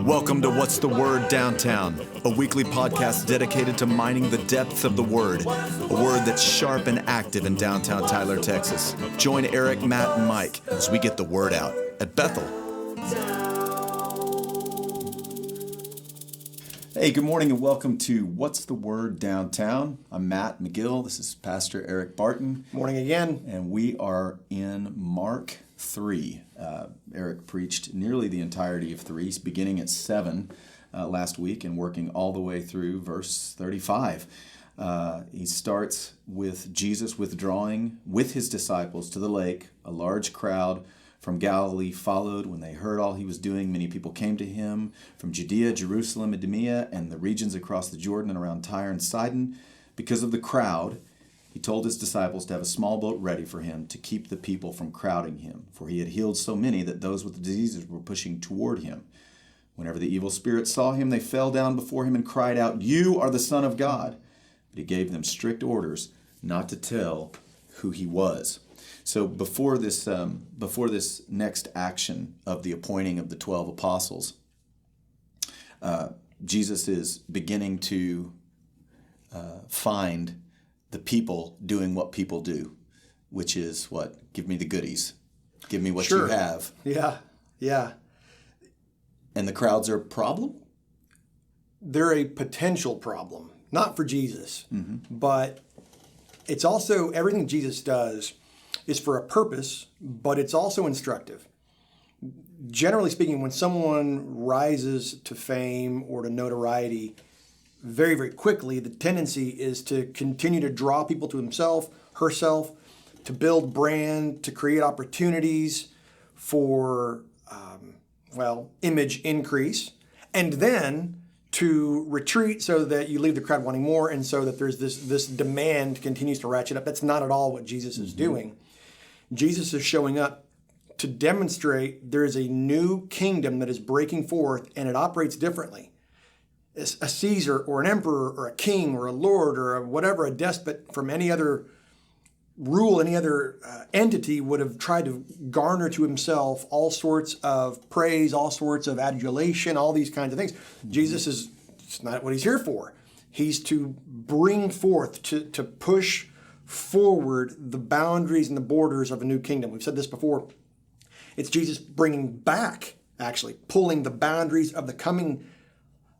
Welcome to What's the Word Downtown, a weekly podcast dedicated to mining the depths of the Word, a word that's sharp and active in downtown Tyler, Texas. Join Eric, Matt, and Mike as we get the word out at Bethel. Hey, good morning and welcome to What's the Word Downtown. I'm Matt McGill. This is Pastor Eric Barton. Morning again. And we are in Mark 3. Eric preached nearly the entirety of 3, beginning at 7 last week and working all the way through verse 35. He starts with Jesus withdrawing with his disciples to the lake. A large crowd from Galilee followed. When they heard all he was doing, many people came to him from Judea, Jerusalem, Idumea, and the regions across the Jordan and around Tyre and Sidon. Because of the crowd, he told his disciples to have a small boat ready for him to keep the people from crowding him, for he had healed so many that those with the diseases were pushing toward him. Whenever the evil spirits saw him, they fell down before him and cried out, "You are the Son of God." But he gave them strict orders not to tell who he was. So before this next action of the appointing of the 12 apostles, Jesus is beginning to find the people doing what people do, which is what? Give me the goodies. Give me what you have. Yeah. And the crowds are a problem? They're a potential problem, not for Jesus, but it's also everything Jesus does is for a purpose, but it's also instructive. Generally speaking, when someone rises to fame or to notoriety very, very quickly, the tendency is to continue to draw people to himself, herself, to build brand, to create opportunities for, image increase, and then to retreat so that you leave the crowd wanting more, and so that there's this demand continues to ratchet up. That's not at all what Jesus is doing. Jesus is showing up to demonstrate there is a new kingdom that is breaking forth, and it operates differently. A Caesar or an emperor or a king or a lord or a despot from any other rule, any other entity would have tried to garner to himself all sorts of praise, all sorts of adulation, all these kinds of things. Jesus is it's not what he's here for. He's to bring forth, to push forward the boundaries and the borders of a new kingdom. We've said this before. It's Jesus bringing back, actually, pulling the boundaries of the coming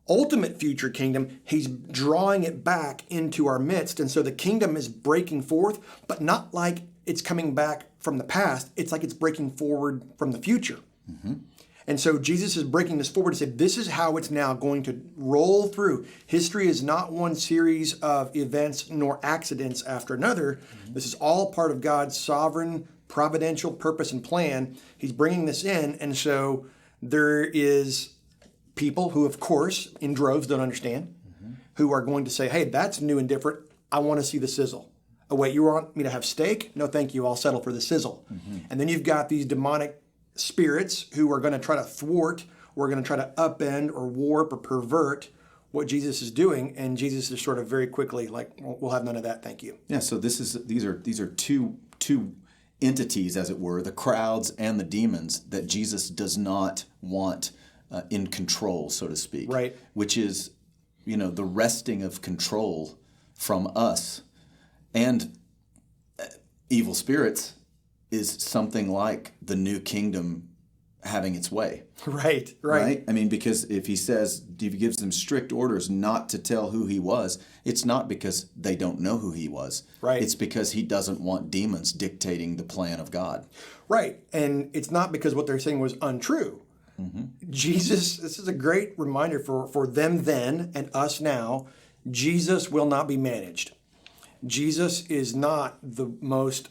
ultimate future kingdom. He's drawing it back into our midst. And so the kingdom is breaking forth, but not like it's coming back from the past. It's like it's breaking forward from the future. And so Jesus is breaking this forward to say, this is how it's now going to roll through. History is not one series of events nor accidents after another. This is all part of God's sovereign, providential purpose and plan. He's bringing this in. And so there is people who, of course, in droves don't understand, who are going to say, hey, that's new and different. I want to see the sizzle. Oh, wait, you want me to have steak? No, thank you. I'll settle for the sizzle. And then you've got these demonic spirits who are going to try to thwart, or going to try to upend or warp or pervert what Jesus is doing. And Jesus is sort of very quickly like, we'll have none of that. Thank you. Yeah, so these are two entities, as it were, the crowds and the demons, that Jesus does not want in control, so to speak. Right. Which is, the wresting of control from us. And evil spirits is something like the new kingdom having its way. Right. I mean, because if he gives them strict orders not to tell who he was, it's not because they don't know who he was. Right. It's because he doesn't want demons dictating the plan of God. Right. And it's not because what they're saying was untrue. Jesus, this is a great reminder for them then and us now. Jesus will not be managed. Jesus is not the most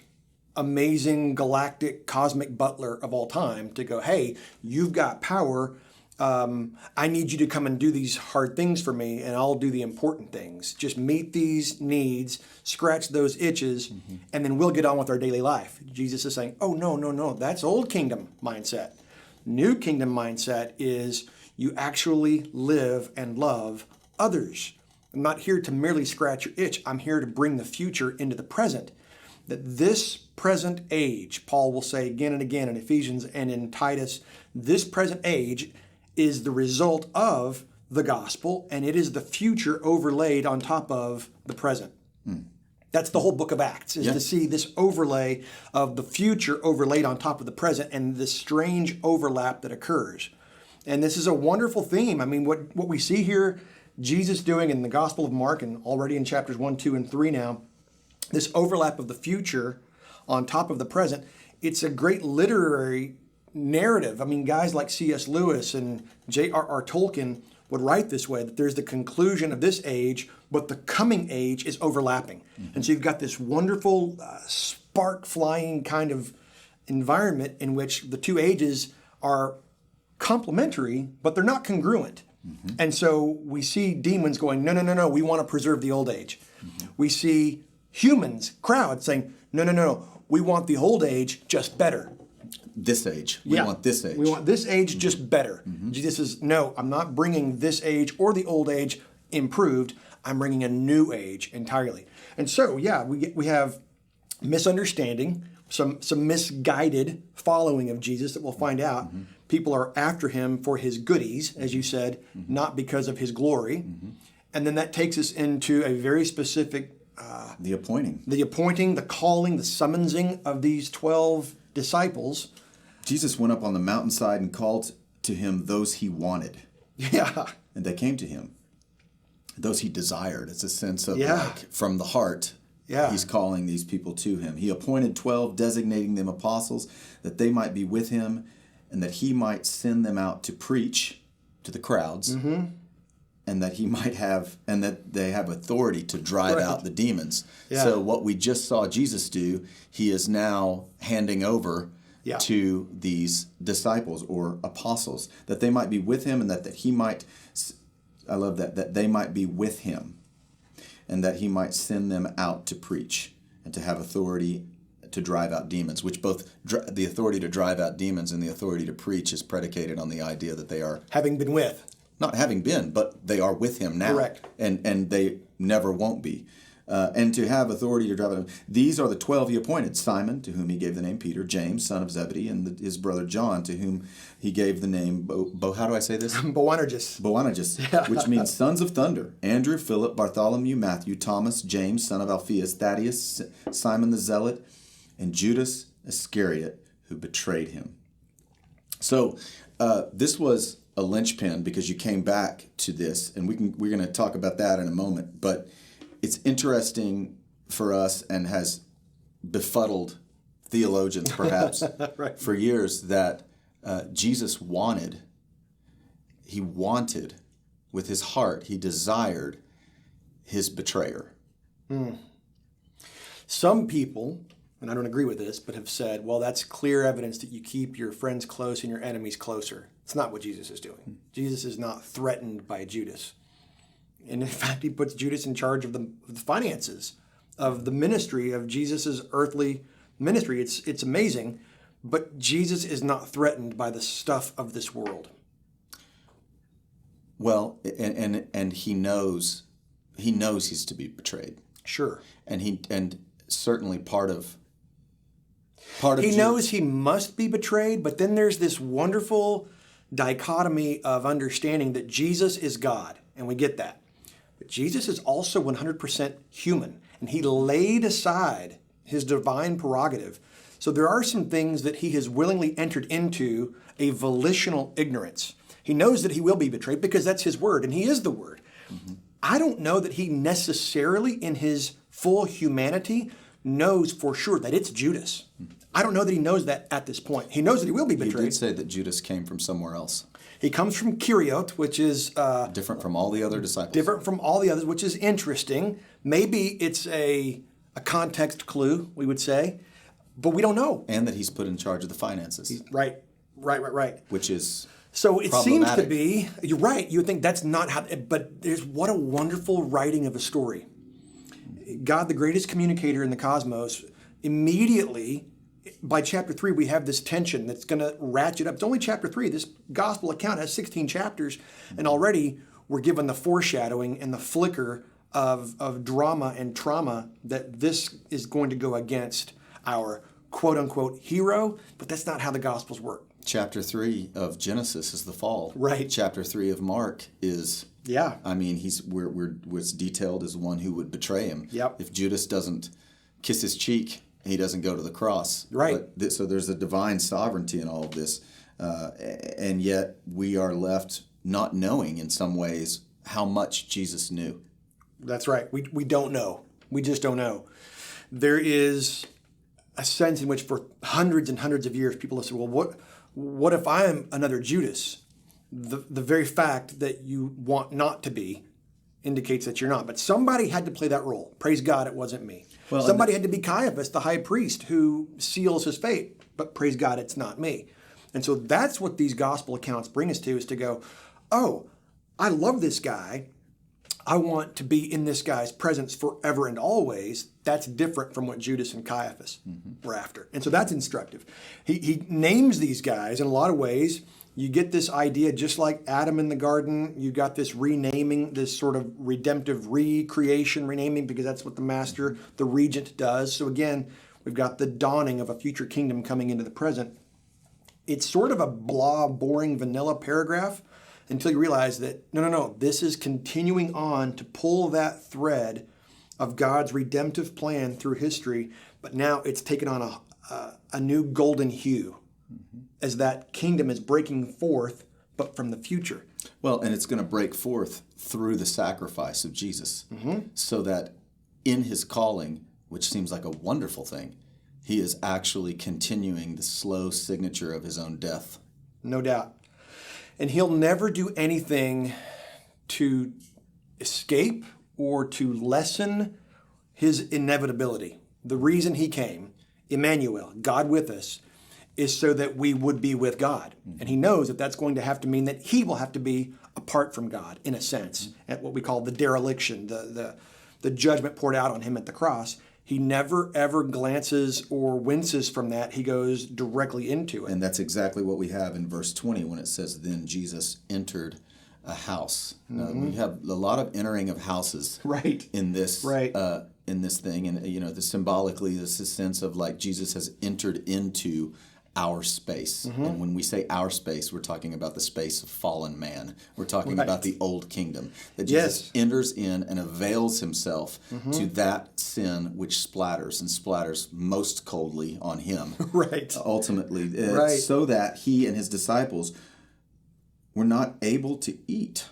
amazing galactic cosmic butler of all time to go, hey, you've got power. I need you to come and do these hard things for me, and I'll do the important things. Just meet these needs, scratch those itches, and then we'll get on with our daily life. Jesus is saying, oh, no. That's old kingdom mindset. New kingdom mindset is you actually live and love others. I'm not here to merely scratch your itch. I'm here to bring the future into the present. that this present age, Paul will say again and again in Ephesians and in Titus, this present age is the result of the gospel, and it is the future overlaid on top of the present. That's the whole book of Acts, is to see this overlay of the future overlaid on top of the present and this strange overlap that occurs. And this is a wonderful theme. I mean, what we see here, Jesus doing in the Gospel of Mark and already in chapters 1, 2, and 3 now, this overlap of the future on top of the present, it's a great literary narrative. I mean, guys like C.S. Lewis and J.R.R. Tolkien would write this way, that there's the conclusion of this age, but the coming age is overlapping. And so you've got this wonderful spark-flying kind of environment in which the two ages are complementary, but they're not congruent. And so we see demons going, no, no, no, no, we want to preserve the old age. We see humans, crowds saying, no, no, no, no, we want the old age just better. This age. We want this age. We want this age just better. Jesus says, no, I'm not bringing this age or the old age improved. I'm bringing a new age entirely. And so, yeah, we have misunderstanding, some misguided following of Jesus that we'll find out. People are after him for his goodies, as you said, not because of his glory. And then that takes us into a very specific... the appointing, the calling, the summonsing of these 12 disciples. Jesus went up on the mountainside and called to him those he wanted. Yeah. And they came to him. Those he desired. It's a sense of like from the heart. Yeah. He's calling these people to him. He appointed 12, designating them apostles, that they might be with him and that he might send them out to preach to the crowds. And that he might have, and that they have authority to drive out the demons. Yeah. So what we just saw Jesus do, he is now handing over to these disciples or apostles, that they might be with him and that he might, I love that they might be with him and that he might send them out to preach and to have authority to drive out demons, which both the authority to drive out demons and the authority to preach is predicated on the idea that they are Having been with. Not having been, but they are with him now. Correct. And they never won't be. And to have authority to drive them. These are the 12 he appointed. Simon, to whom he gave the name Peter, James, son of Zebedee, and his brother John, to whom he gave the name, how do I say this? Boanerges. Boanerges, which means sons of thunder. Andrew, Philip, Bartholomew, Matthew, Thomas, James, son of Alphaeus, Thaddeus, Simon the Zealot, and Judas Iscariot, who betrayed him. So this was a linchpin because you came back to this, and we're going to talk about that in a moment. But it's interesting for us and has befuddled theologians perhaps for years that Jesus wanted with his heart, he desired his betrayer. Some people, and I don't agree with this, but have said, well, that's clear evidence that you keep your friends close and your enemies closer. It's not what Jesus is doing. Jesus is not threatened by Judas. And in fact, he puts Judas in charge of the finances of the ministry of Jesus' earthly ministry. It's amazing, but Jesus is not threatened by the stuff of this world. Well, and he knows he's to be betrayed. Sure. And certainly part of he knows he must be betrayed, but then there's this wonderful dichotomy of understanding that Jesus is God, and we get that. But Jesus is also 100% human, and he laid aside his divine prerogative. So there are some things that he has willingly entered into a volitional ignorance. He knows that he will be betrayed because that's his word, and he is the word. I don't know that he necessarily, in his full humanity, knows for sure that it's Judas. I don't know that he knows that at this point. He knows that he will be betrayed. He did say that Judas came from somewhere else. He comes from Kiriot, which is... different from all the other disciples. Different from all the others, which is interesting. Maybe it's a context clue, we would say, but we don't know. And that he's put in charge of the finances. Right. Which is So it seems to be, you're right, you would think that's not how, but there's what a wonderful writing of a story. God, the greatest communicator in the cosmos, immediately... By chapter 3, we have this tension that's going to ratchet up. It's only chapter 3. This gospel account has 16 chapters, and already we're given the foreshadowing and the flicker of drama and trauma that this is going to go against our quote unquote hero, but that's not how the Gospels work. Chapter 3 of Genesis is the fall. Right. Chapter 3 of Mark is, Yeah. I mean, what's detailed as one who would betray him. Yep. If Judas doesn't kiss his cheek, he doesn't go to the cross. Right. So there's a divine sovereignty in all of this. And yet we are left not knowing in some ways how much Jesus knew. That's right. We don't know. We just don't know. There is a sense in which for hundreds and hundreds of years people have said, well, what if I am another Judas? The very fact that you want not to be indicates that you're not. But somebody had to play that role. Praise God, it wasn't me. Well, somebody had to be Caiaphas, the high priest, who seals his fate. But praise God, it's not me. And so that's what these gospel accounts bring us to, is to go, oh, I love this guy. I want to be in this guy's presence forever and always. That's different from what Judas and Caiaphas were after. And so that's instructive. He names these guys in a lot of ways. You get this idea, just like Adam in the garden, you got this renaming, this sort of redemptive recreation, renaming, because that's what the master, the regent, does. So again, we've got the dawning of a future kingdom coming into the present. It's sort of a blah, boring, vanilla paragraph until you realize that, no, this is continuing on to pull that thread of God's redemptive plan through history, but now it's taken on a new golden hue as that kingdom is breaking forth, but from the future. Well, and it's going to break forth through the sacrifice of Jesus, so that in his calling, which seems like a wonderful thing, he is actually continuing the slow signature of his own death. No doubt. And he'll never do anything to escape or to lessen his inevitability. The reason he came, Emmanuel, God with us, is so that we would be with God. And he knows that that's going to have to mean that he will have to be apart from God, in a sense, at what we call the dereliction, the judgment poured out on him at the cross. He never, ever glances or winces from that. He goes directly into it. And that's exactly what we have in verse 20 when it says, then Jesus entered a house. We have a lot of entering of houses in this in this thing. And, symbolically, this is a sense of like Jesus has entered into our space. And when we say our space, we're talking about the space of fallen man. We're talking about the old kingdom. That Jesus enters in and avails himself to that sin which splatters most coldly on him. Ultimately. So that he and his disciples were not able to eat.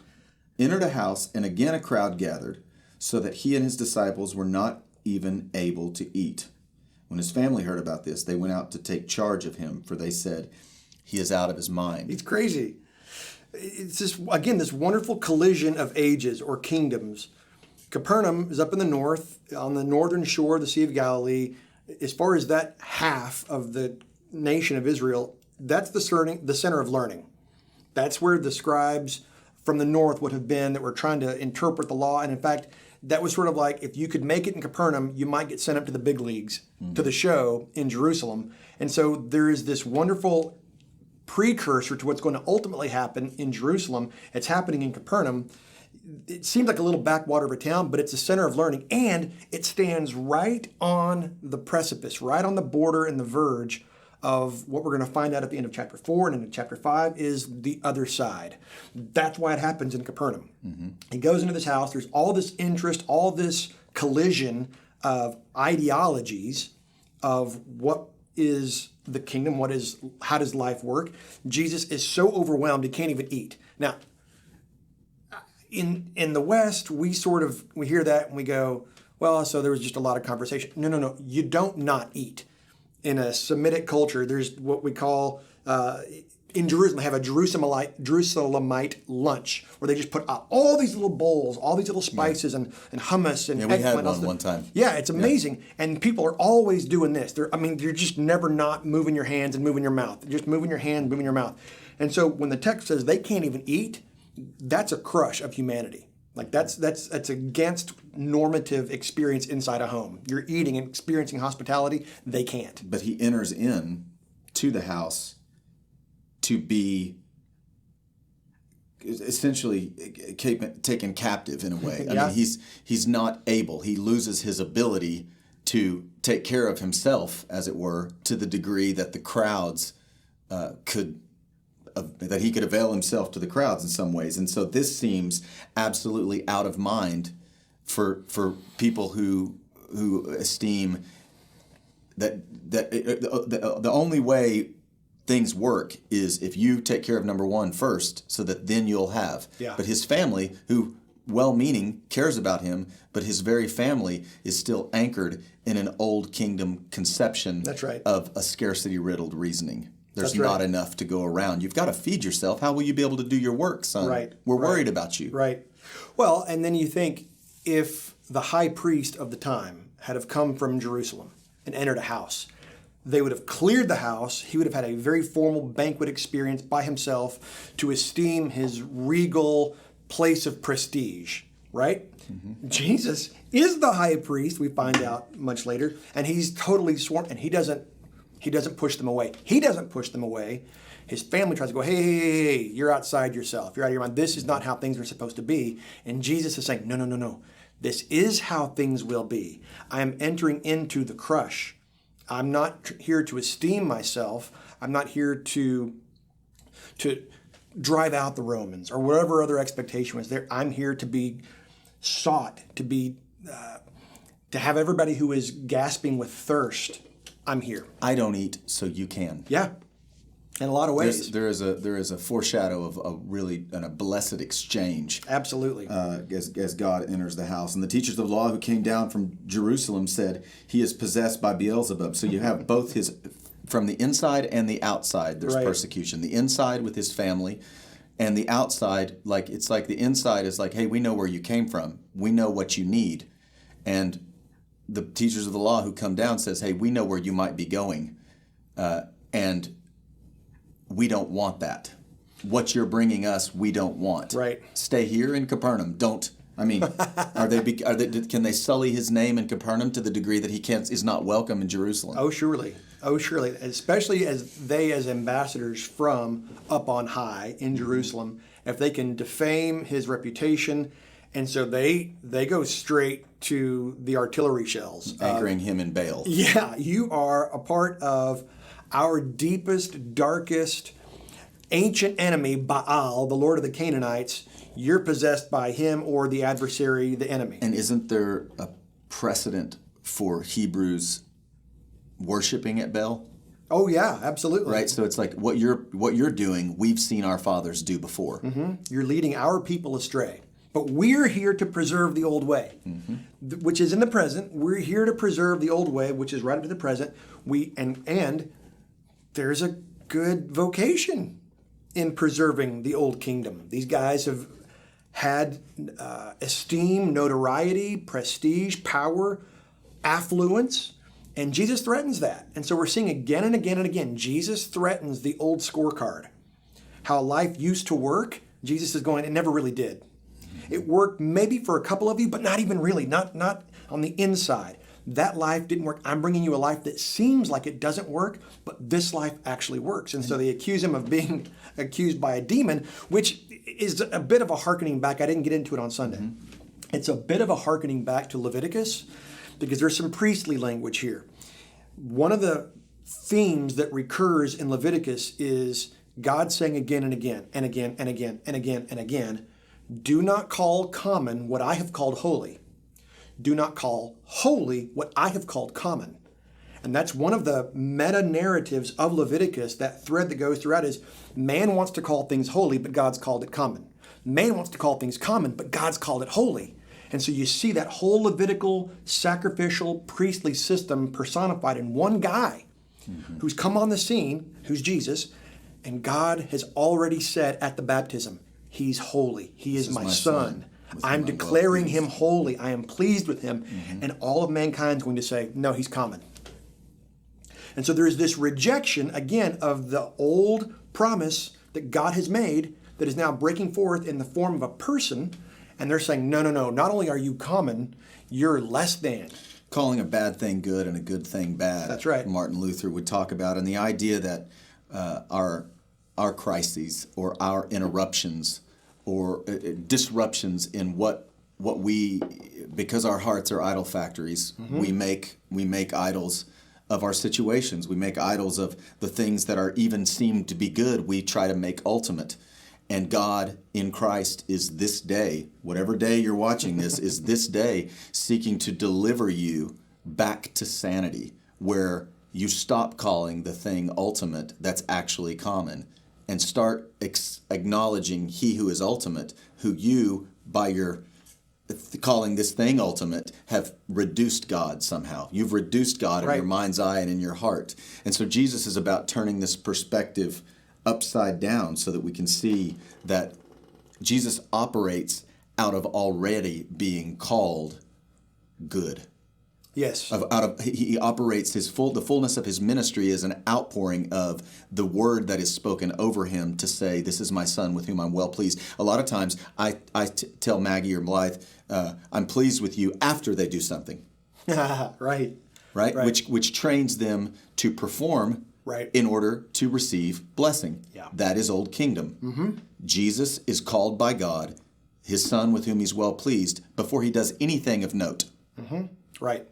Entered a house, and again a crowd gathered, so that he and his disciples were not even able to eat. When his family heard about this, they went out to take charge of him, for they said, he is out of his mind. It's crazy. It's this wonderful collision of ages or kingdoms. Capernaum is up in the north, on the northern shore of the Sea of Galilee. As far as that half of the nation of Israel, that's the center of learning. That's where the scribes from the north would have been that were trying to interpret the law. And in fact, that was sort of like, if you could make it in Capernaum, you might get sent up to the big leagues, to the show in Jerusalem. And so there is this wonderful precursor to what's going to ultimately happen in Jerusalem. It's happening in Capernaum. It seems like a little backwater of a town, but it's a center of learning. And it stands right on the precipice, right on the border and the verge of what we're going to find out at the end of chapter 4 and into chapter 5 is the other side. That's why it happens in Capernaum. He goes into this house. There's all this interest, all this collision of ideologies of what is the kingdom, how does life work. Jesus is so overwhelmed he can't even eat. Now, in the West, we hear that and we go, well, so there was just a lot of conversation. No. You don't not eat. In a Semitic culture, there's what we call, in Jerusalem, they have a Jerusalemite lunch, where they just put out all these little bowls, all these little spices and hummus and we had one time. Yeah, it's amazing. And people are always doing this. You're just never not moving your hands and moving your mouth. Just moving your hand, moving your mouth. And so when the text says they can't even eat, that's a crush of humanity. Like that's against normative experience inside a home. You're eating and experiencing hospitality. They can't. But he enters in to the house to be essentially taken captive in a way. I Yeah. mean, he's not able. He loses his ability to take care of himself, as it were, to the degree that the crowds that he could avail himself to the crowds in some ways. And so this seems absolutely out of mind for people who esteem that the only way things work is if you take care of number one first, so that then you'll have. Yeah. But his family, who well-meaning cares about him, but his very family is still anchored in an old kingdom conception. That's right. Of a scarcity-riddled reasoning. There's That's right. not enough to go around. You've got to feed yourself. How will you be able to do your work, son? Right. We're Right. worried about you. Right. Well, and then you think, if the high priest of the time had have come from Jerusalem and entered a house, they would have cleared the house. He would have had a very formal banquet experience by himself to esteem his regal place of prestige, right? Mm-hmm. Jesus is the high priest, we find out much later, and he's totally sworn, and he doesn't push them away. He doesn't push them away. His family tries to go, hey, you're outside yourself. You're out of your mind. This is not how things are supposed to be. And Jesus is saying, no. This is how things will be. I am entering into the crush. I'm not here to esteem myself. I'm not here to drive out the Romans or whatever other expectation was there. I'm here to be sought, to have everybody who is gasping with thirst. I'm here. I don't eat, so you can. Yeah, in a lot of ways. There is a foreshadow of a blessed exchange. Absolutely. As God enters the house. And the teachers of law who came down from Jerusalem said, he is possessed by Beelzebub. So you have both from the inside and the outside, there's Right. persecution. The inside with his family, and the outside, it's like the inside is like, hey, we know where you came from. We know what you need. And the teachers of the law who come down says, hey, we know where you might be going. And we don't want that. What you're bringing us, we don't want. Right. Stay here in Capernaum. Don't. I mean, can they sully his name in Capernaum to the degree that he is not welcome in Jerusalem? Oh, surely. Especially as ambassadors from up on high in Jerusalem, if they can defame his reputation, and so they go straight to the artillery shells. Anchoring him in Baal. Yeah, you are a part of our deepest, darkest, ancient enemy, Baal, the Lord of the Canaanites. You're possessed by him or the adversary, the enemy. And isn't there a precedent for Hebrews worshiping at Baal? Oh yeah, absolutely. Right, so it's like what you're doing, we've seen our fathers do before. Mm-hmm. You're leading our people astray. But we're here to preserve the old way, which is in the present. We're here to preserve the old way, which is right up to the present. And there's a good vocation in preserving the old kingdom. These guys have had esteem, notoriety, prestige, power, affluence, and Jesus threatens that. And so we're seeing again and again and again, Jesus threatens the old scorecard. How life used to work, Jesus is going, it never really did. It worked maybe for a couple of you, but not even really, not on the inside. That life didn't work. I'm bringing you a life that seems like it doesn't work, but this life actually works. And so they accuse him of being accused by a demon, which is a bit of a hearkening back. I didn't get into it on Sunday. Mm-hmm. It's a bit of a hearkening back to Leviticus because there's some priestly language here. One of the themes that recurs in Leviticus is God saying again and again and again and again and again and again, do not call common what I have called holy. Do not call holy what I have called common. And that's one of the meta-narratives of Leviticus, that thread that goes throughout is man wants to call things holy, but God's called it common. Man wants to call things common, but God's called it holy. And so you see that whole Levitical, sacrificial, priestly system personified in one guy who's come on the scene, who's Jesus, and God has already said at the baptism, he's holy. He is my son. I'm declaring him holy. I am pleased with him. And all of mankind is going to say, no, he's common. And so there's this rejection, again, of the old promise that God has made that is now breaking forth in the form of a person. And they're saying, no. Not only are you common, you're less than. Calling a bad thing good and a good thing bad. That's right. Martin Luther would talk about. And the idea that our crises or our interruptions or disruptions in what we, because our hearts are idol factories, we make idols of our situations. We make idols of the things that are even seem to be good. We try to make ultimate. And God in Christ is this day, whatever day you're watching this, is this day seeking to deliver you back to sanity, where you stop calling the thing ultimate that's actually common and start acknowledging He who is ultimate, who you, by your calling this thing ultimate, have reduced God somehow. You've reduced God in your mind's eye and in your heart. And so Jesus is about turning this perspective upside down so that we can see that Jesus operates out of already being called good. Yes. He operates the fullness of his ministry is an outpouring of the word that is spoken over him to say, this is my son with whom I'm well pleased. A lot of times I tell Maggie or Blythe, I'm pleased with you after they do something. Right. Which trains them to perform in order to receive blessing. Yeah. That is old kingdom. Jesus is called by God, his son with whom he's well pleased, before he does anything of note. Right.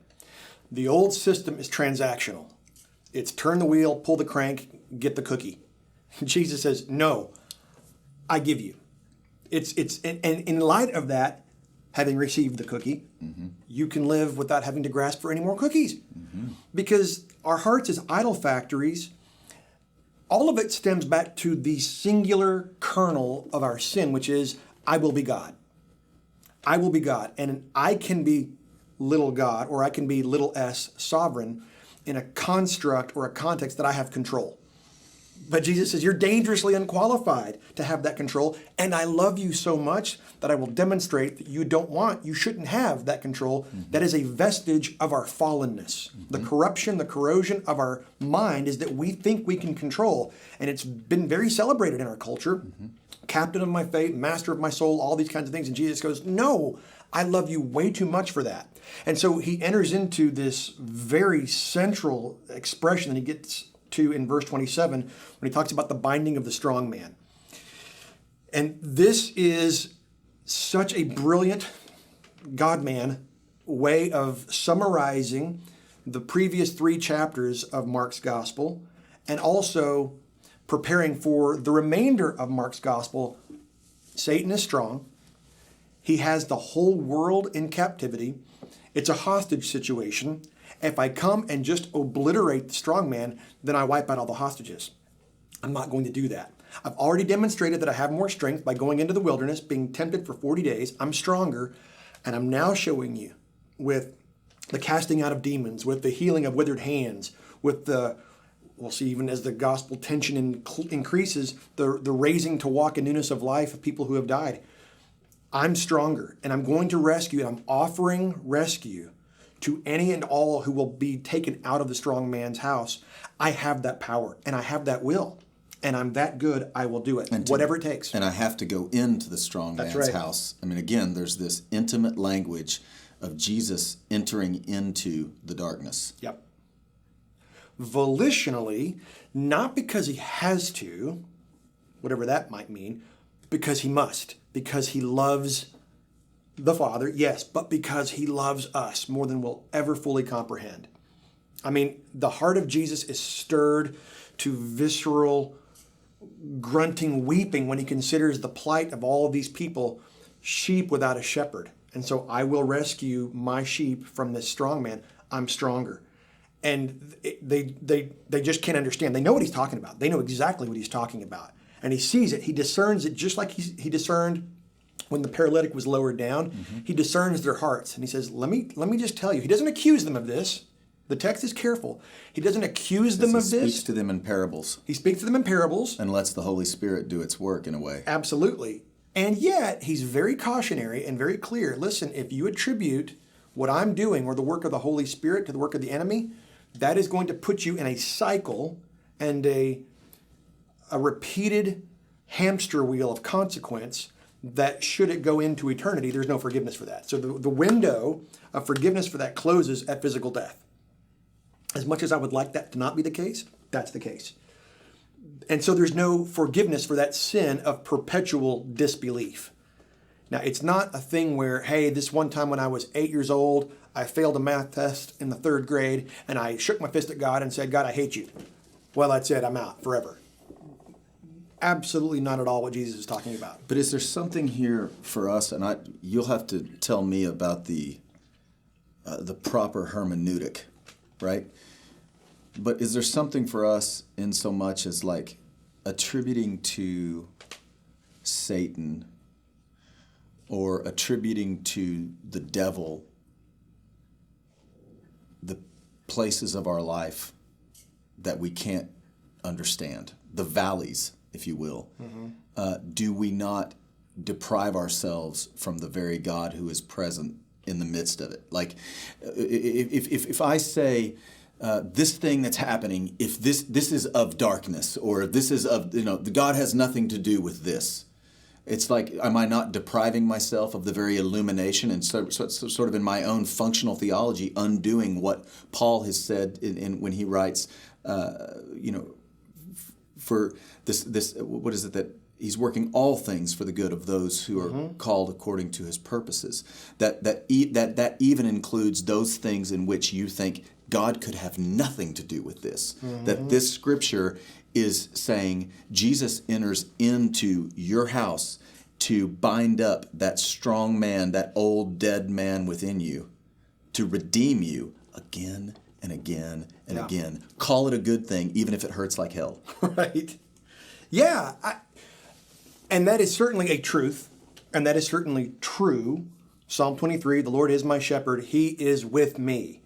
The old system is transactional. It's turn the wheel, pull the crank, get the cookie. Jesus says, no, I give you. And in light of that, having received the cookie, you can live without having to grasp for any more cookies. Because our hearts as idol factories, all of it stems back to the singular kernel of our sin, which is, I will be God. I will be God. And I can be little God, or I can be little s, sovereign, in a construct or a context that I have control. But Jesus says, you're dangerously unqualified to have that control, and I love you so much that I will demonstrate that you shouldn't have that control. That is a vestige of our fallenness. The corruption, the corrosion of our mind is that we think we can control, and it's been very celebrated in our culture. Captain of my fate, master of my soul, all these kinds of things, and Jesus goes, no, I love you way too much for that. And so he enters into this very central expression that he gets to in verse 27 when he talks about the binding of the strong man. And this is such a brilliant God-man way of summarizing the previous 3 chapters of Mark's gospel, and also preparing for the remainder of Mark's gospel. Satan is strong. He has the whole world in captivity. It's a hostage situation. If I come and just obliterate the strong man, then I wipe out all the hostages. I'm not going to do that. I've already demonstrated that I have more strength by going into the wilderness, being tempted for 40 days. I'm stronger, and I'm now showing you with the casting out of demons, with the healing of withered hands, with the, we'll see even as the gospel tension increases, the raising to walk in newness of life of people who have died. I'm stronger, and I'm going to rescue, and I'm offering rescue to any and all who will be taken out of the strong man's house. I have that power, and I have that will, and I'm that good, I will do it, whatever it takes. And I have to go into the strong man's house. I mean, again, there's this intimate language of Jesus entering into the darkness. Yep. Volitionally, not because he has to, whatever that might mean, because he must, because he loves the Father, yes, but because he loves us more than we'll ever fully comprehend. I mean, the heart of Jesus is stirred to visceral, grunting weeping when he considers the plight of all of these people, sheep without a shepherd. And so I will rescue my sheep from this strong man. I'm stronger. And they just can't understand. They know what he's talking about. They know exactly what he's talking about. And he sees it. He discerns it just like he discerned when the paralytic was lowered down. He discerns their hearts. And he says, let me just tell you. He doesn't accuse them of this. The text is careful. He doesn't accuse them of this. He speaks to them in parables. He speaks to them in parables. And lets the Holy Spirit do its work in a way. Absolutely. And yet, he's very cautionary and very clear. Listen, if you attribute what I'm doing or the work of the Holy Spirit to the work of the enemy, that is going to put you in a cycle and a repeated hamster wheel of consequence that, should it go into eternity, there's no forgiveness for that. So the window of forgiveness for that closes at physical death. As much as I would like that to not be the case, that's the case. And so there's no forgiveness for that sin of perpetual disbelief. Now, it's not a thing where, hey, this one time when I was 8 years old, I failed a math test in the 3rd grade, and I shook my fist at God and said, God, I hate you. Well, that's it. I'm out forever. Absolutely not at all what Jesus is talking about. But is there something here for us, and you'll have to tell me about the proper hermeneutic, right? But is there something for us in so much as like attributing to Satan or attributing to the devil the places of our life that we can't understand, the valleys, if you will? Do we not deprive ourselves from the very God who is present in the midst of it? Like, if I say this thing that's happening, if this is of darkness, or this is of, the God has nothing to do with this, it's like, am I not depriving myself of the very illumination and sort of in my own functional theology undoing what Paul has said when he writes, for this what is it that he's working all things for the good of those who are called according to his purposes. That even includes those things in which you think God could have nothing to do with this. That this scripture is saying Jesus enters into your house to bind up that strong man, that old dead man within you, to redeem you again and again and again. Call it a good thing, even if it hurts like hell. Right. Yeah. And that is certainly a truth, and that is certainly true. Psalm 23, the Lord is my shepherd, he is with me.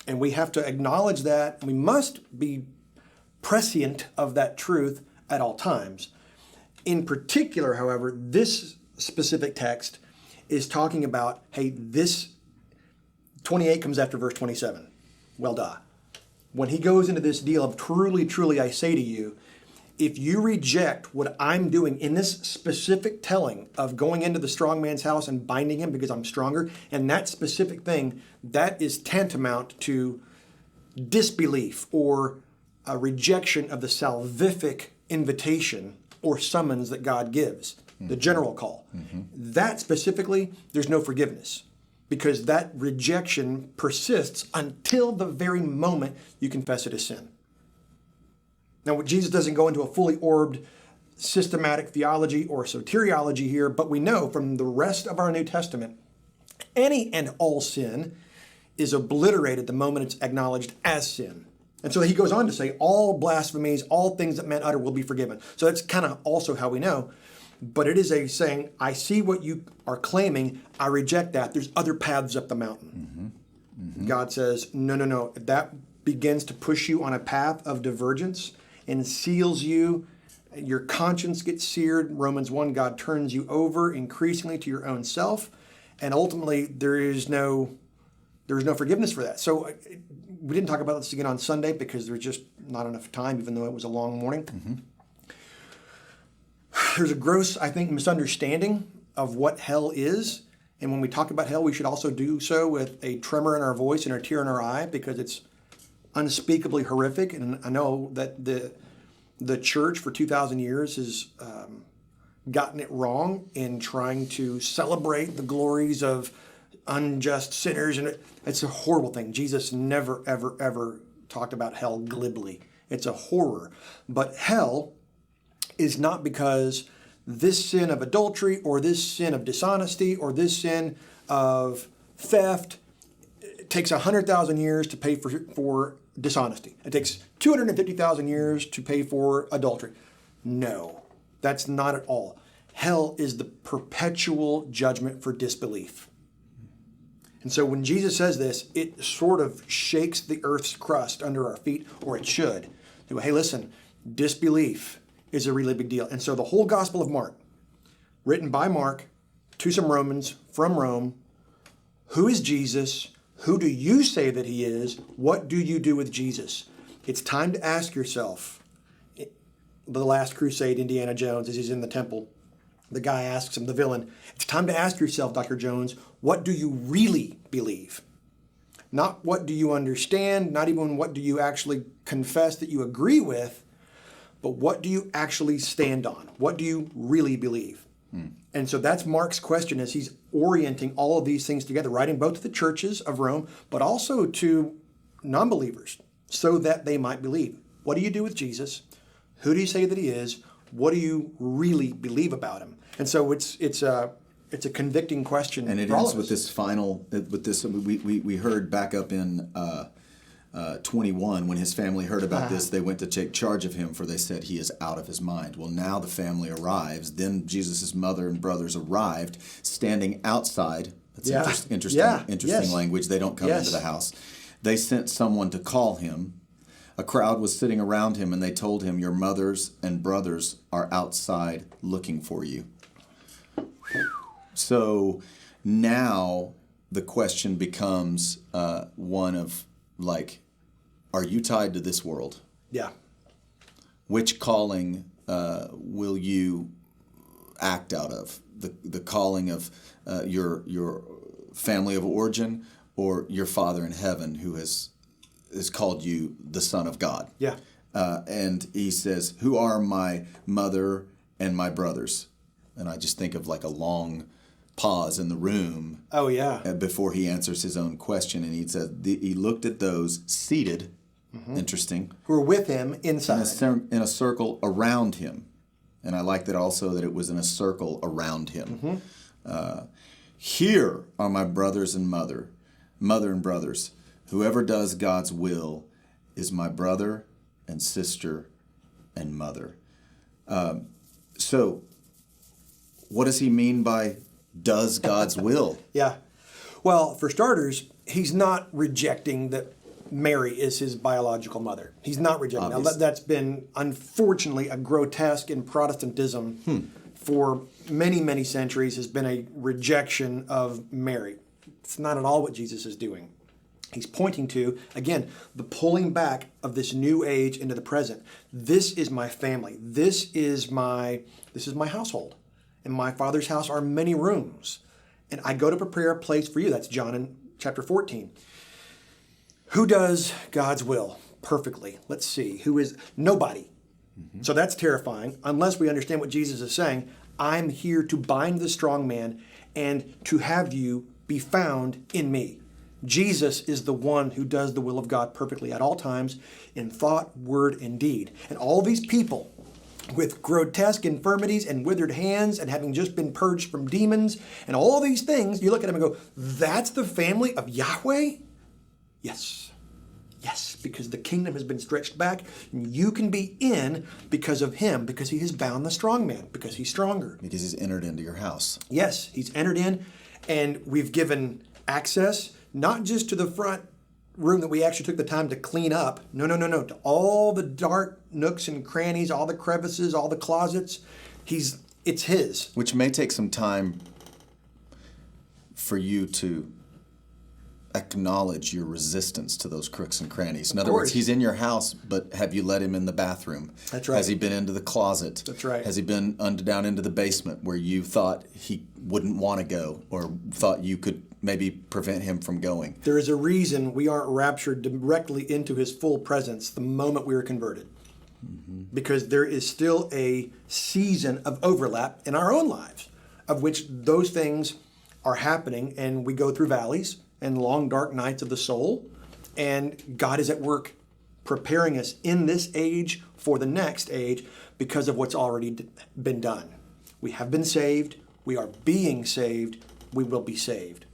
And we have to acknowledge that. We must be prescient of that truth at all times. In particular, however, this specific text is talking about, hey, this 28 comes after verse 27. Well done. When he goes into this deal of truly, truly, I say to you, if you reject what I'm doing in this specific telling of going into the strong man's house and binding him because I'm stronger, and that specific thing, that is tantamount to disbelief or a rejection of the salvific invitation or summons that God gives, the general call. That specifically, there's no forgiveness, because that rejection persists until the very moment you confess it as sin. Now, Jesus doesn't go into a fully orbed systematic theology or soteriology here, but we know from the rest of our New Testament, any and all sin is obliterated the moment it's acknowledged as sin. And so he goes on to say, all blasphemies, all things that men utter will be forgiven. So that's kind of also how we know. But it is a saying, I see what you are claiming, I reject that. There's other paths up the mountain. God says, no. If that begins to push you on a path of divergence and seals you, your conscience gets seared. Romans 1, God turns you over increasingly to your own self. And ultimately, there's no forgiveness for that. So we didn't talk about this again on Sunday because there's just not enough time, even though it was a long morning. There's a gross, I think, misunderstanding of what hell is. And when we talk about hell, we should also do so with a tremor in our voice and a tear in our eye, because it's unspeakably horrific. And I know that the church for 2,000 years has gotten it wrong in trying to celebrate the glories of unjust sinners. And it's a horrible thing. Jesus never, ever, ever talked about hell glibly. It's a horror. But hell is not because this sin of adultery or this sin of dishonesty or this sin of theft, it takes 100,000 years to pay for dishonesty. It takes 250,000 years to pay for adultery. No, that's not at all. Hell is the perpetual judgment for disbelief. And so when Jesus says this, it sort of shakes the earth's crust under our feet, or it should. Hey, listen, disbelief is a really big deal. And so the whole Gospel of Mark, written by Mark to some Romans from Rome, who is Jesus? Who do you say that he is? What do you do with Jesus? It's time to ask yourself. The Last Crusade, Indiana Jones, as he's in the temple, the guy asks him, the villain, it's time to ask yourself, Dr. Jones, what do you really believe? Not what do you understand, not even what do you actually confess that you agree with, but what do you actually stand on? What do you really believe? And so that's Mark's question as he's orienting all of these things together, writing both to the churches of Rome, but also to non-believers so that they might believe. What do you do with Jesus? Who do you say that he is? What do you really believe about him? And so it's a convicting question. And it for all ends of with us. this final, with this, we heard back up in 21, when his family heard about this, they went to take charge of him, for they said he is out of his mind. Well, now the family arrives. Then Jesus' mother and brothers arrived, standing outside. That's interesting language. They don't come into the house. They sent someone to call him. A crowd was sitting around him, and they told him, your mothers and brothers are outside looking for you. So now the question becomes one of, like, are you tied to this world? Yeah. Which calling will you act out of? The calling of your family of origin, or your Father in heaven who has called you the Son of God? Yeah. And he says, who are my mother and my brothers? And I just think of like a long pause in the room. Oh, yeah. Before he answers his own question. And he said, he looked at those seated, interesting, Who are with him inside. in a circle around him. And I like that also, that it was in a circle around him. Here are my brothers and mother and brothers. Whoever does God's will is my brother and sister and mother. So what does he mean by does God's will? Yeah. Well, for starters, he's not rejecting that Mary is his biological mother. He's not rejecting. Now, that's been, unfortunately, a grotesque in Protestantism for many, many centuries, has been a rejection of Mary. It's not at all what Jesus is doing. He's pointing to, again, the pulling back of this new age into the present. This is my family. This is my household. In my Father's house are many rooms, and I go to prepare a place for you. That's John in chapter 14. Who does God's will perfectly? Let's see. Who is? Nobody. So that's terrifying. Unless we understand what Jesus is saying, I'm here to bind the strong man and to have you be found in me. Jesus is the one who does the will of God perfectly at all times, in thought, word, and deed. And all these people with grotesque infirmities and withered hands and having just been purged from demons and all these things, you look at them and go, that's the family of Yahweh? Yes. Yes, because the kingdom has been stretched back, and you can be in because of him, because he has bound the strong man, because he's stronger. Because he's entered into your house. Yes, he's entered in, and we've given access, not just to the front room that we actually took the time to clean up. No. To all the dark nooks and crannies, all the crevices, all the closets. It's his. Which may take some time for you to acknowledge your resistance to those crooks and crannies. In other words, he's in your house, but have you let him in the bathroom? That's right. Has he been into the closet? That's right. Has he been down into the basement where you thought he wouldn't want to go, or thought you could maybe prevent him from going? There is a reason we aren't raptured directly into his full presence the moment we are converted. Because there is still a season of overlap in our own lives, of which those things are happening, and we go through valleys and long dark nights of the soul, and God is at work preparing us in this age for the next age because of what's already been done. We have been saved, we are being saved, we will be saved.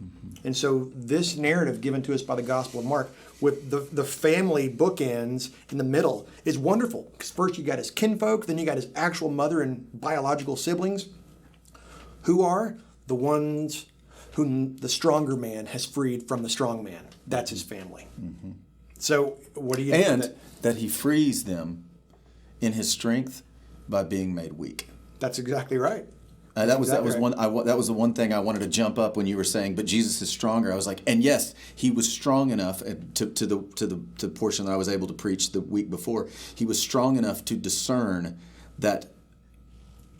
And so this narrative given to us by the Gospel of Mark, with the family bookends in the middle, is wonderful. Because first you got his kinfolk, then you got his actual mother and biological siblings, who are the ones whom the stronger man has freed from the strong man. That's his family. So what do you do? And that he frees them in his strength by being made weak. That's exactly right. That was the one thing I wanted to jump up when you were saying, but Jesus is stronger. I was like, and yes, he was strong enough to the portion that I was able to preach the week before. He was strong enough to discern that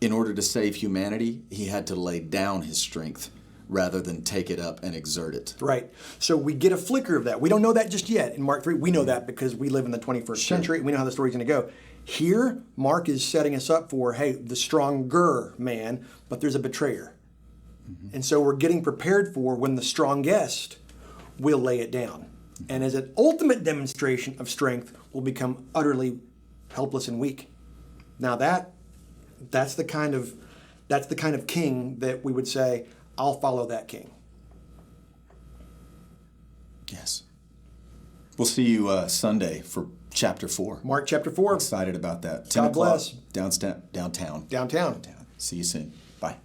in order to save humanity, he had to lay down his strength rather than take it up and exert it. Right. So we get a flicker of that. We don't know that just yet in Mark 3. We know that because we live in the 21st century. We know how the story's going to go. Here, Mark is setting us up for, hey, the stronger man, but there's a betrayer. And so we're getting prepared for when the strongest will lay it down. And as an ultimate demonstration of strength, will become utterly helpless and weak. Now that's the kind of king that we would say, I'll follow that king. Yes. We'll see you Sunday for chapter 4. Mark chapter 4. Excited about that. 10 God bless. Downtown. Downtown. See you soon. Bye.